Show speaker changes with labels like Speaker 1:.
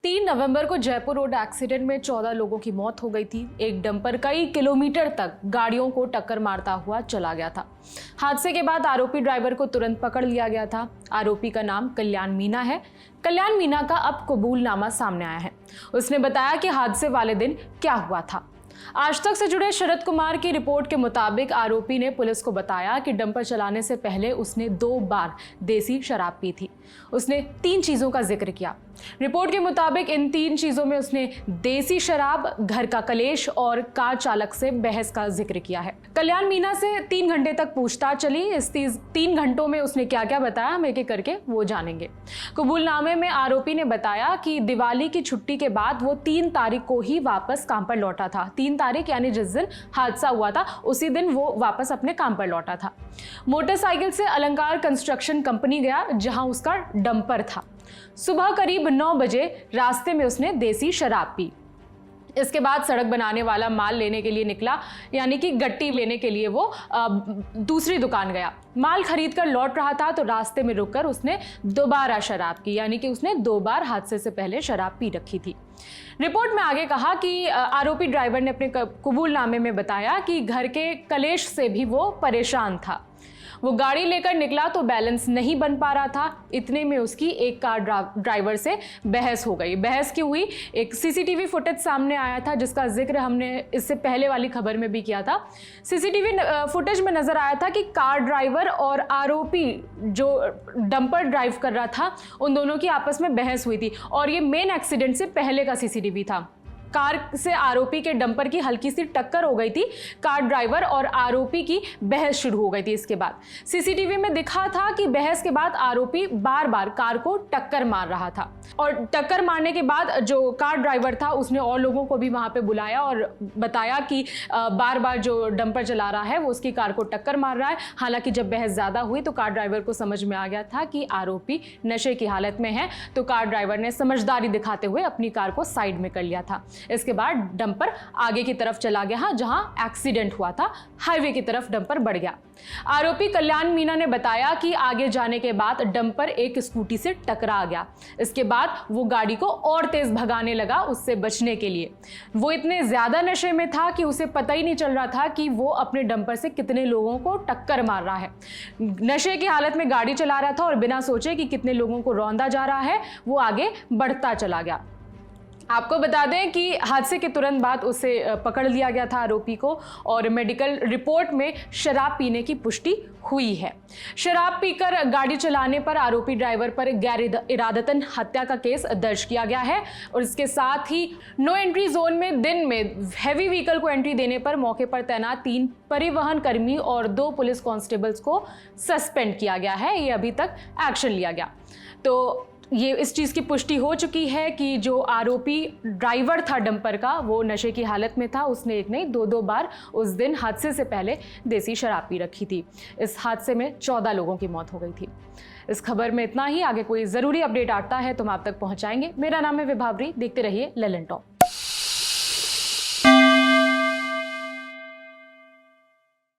Speaker 1: 3 नवंबर को Jaipur road accident में 14 लोगों की मौत हो गई थी। एक डंपर कई किलोमीटर तक गाड़ियों को टक्कर मारता हुआ चला गया था। हादसे के बाद आरोपी ड्राइवर को तुरंत पकड़ लिया गया था। आरोपी का नाम कल्याण मीना है। कल्याण मीना का अब कबूलनामा सामने आया है। उसने बताया कि हादसे वाले दिन क्या हुआ था। आज तक से जुड़े शरद कुमार की रिपोर्ट के मुताबिक आरोपी ने पुलिस को बताया कि डंपर चलाने से पहले उसने 2 बार देसी शराब पी थी। उसने 3 चीजों का जिक्र किया। रिपोर्ट के मुताबिक इन 3 चीजों में उसने देसी शराब, घर का कलेश और कार चालक से बहस का जिक्र किया है। कल्याण मीना से 3 घंटे तक पूछताछ चली। इस 3 घंटों में उसने क्या क्या बताया, हम एक एक करके वो जानेंगे। कबूलनामे में आरोपी ने बताया कि दिवाली की छुट्टी के बाद वो 3 तारीख को ही वापस काम पर लौटा था। 3 तारीख यानी जिस दिन हादसा हुआ था उसी दिन वो वापस अपने काम पर लौटा था। मोटरसाइकिल से अलंकार कंस्ट्रक्शन कंपनी गया जहां उसका डंपर था। सुबह करीब 9 बजे रास्ते में उसने देसी शराब पी। इसके बाद सड़क बनाने वाला माल लेने के लिए निकला, यानी कि गट्टी लेने के लिए वो दूसरी दुकान गया। माल खरीद कर लौट रहा था तो रास्ते में रुककर उसने दोबारा शराब की, यानी कि उसने 2 बार हादसे से पहले शराब पी रखी थी। रिपोर्ट में आगे कहा कि आरोपी ड्राइवर ने अपने कबूलनामे में बताया कि घर के कलेश से भी वो परेशान था। वो गाड़ी लेकर निकला तो बैलेंस नहीं बन पा रहा था। इतने में उसकी एक कार ड्राइवर से बहस हो गई। बहस क्यों हुई? एक सीसीटीवी फुटेज सामने आया था जिसका जिक्र हमने इससे पहले वाली खबर में भी किया था। सीसीटीवी फुटेज में नजर आया था कि कार ड्राइवर और आरोपी जो डंपर ड्राइव कर रहा था उन दोनों की आपस में बहस हुई थी और ये मेन एक्सीडेंट से पहले का सीसीटीवी था। कार से आरोपी के डंपर की हल्की सी टक्कर हो गई थी। कार ड्राइवर और आरोपी की बहस शुरू हो गई थी। इसके बाद सीसीटीवी में दिखा था कि बहस के बाद आरोपी बार बार कार को टक्कर मार रहा था और टक्कर मारने के बाद जो कार ड्राइवर था उसने और लोगों को भी वहां पे बुलाया और बताया कि बार बार जो डंपर चला रहा है वो उसकी कार को टक्कर मार रहा है। हालांकि जब बहस ज्यादा हुई तो कार ड्राइवर को समझ में आ गया था कि आरोपी नशे की हालत में है, तो कार ड्राइवर ने समझदारी दिखाते हुए अपनी कार को साइड में कर लिया था। इसके बाद डंपर आगे की तरफ चला गया जहां एक्सीडेंट हुआ था। हाईवे की तरफ डंपर बढ़ गया। आरोपी कल्याण मीना ने बताया कि आगे जाने के बाद डंपर एक स्कूटी से टकरा गया। इसके बाद वो गाड़ी को और तेज भगाने लगा उससे बचने के लिए। वो इतने ज्यादा नशे में था कि उसे पता ही नहीं चल रहा था कि वो अपने डंपर से कितने लोगों को टक्कर मार रहा है। नशे की हालत में गाड़ी चला रहा था और बिना सोचे कि कितने लोगों को रौंदा जा रहा है वो आगे बढ़ता चला गया। आपको बता दें कि हादसे के तुरंत बाद उसे पकड़ लिया गया था आरोपी को और मेडिकल रिपोर्ट में शराब पीने की पुष्टि हुई है। शराब पीकर गाड़ी चलाने पर आरोपी ड्राइवर पर गैर इरादतन हत्या का केस दर्ज किया गया है और इसके साथ ही नो एंट्री जोन में दिन में हैवी व्हीकल को एंट्री देने पर मौके पर तैनात 3 परिवहन कर्मी और 2 पुलिस कांस्टेबल्स को सस्पेंड किया गया है। ये अभी तक एक्शन लिया गया। तो ये इस चीज़ की पुष्टि हो चुकी है कि जो आरोपी ड्राइवर था डंपर का वो नशे की हालत में था। उसने एक नहीं 2 बार उस दिन हादसे से पहले देसी शराब पी रखी थी। इस हादसे में 14 लोगों की मौत हो गई थी। इस खबर में इतना ही। आगे कोई ज़रूरी अपडेट आता है तो हम आप तक पहुंचाएंगे। मेरा नाम है विभावरी। देखते रहिए ललन टॉप।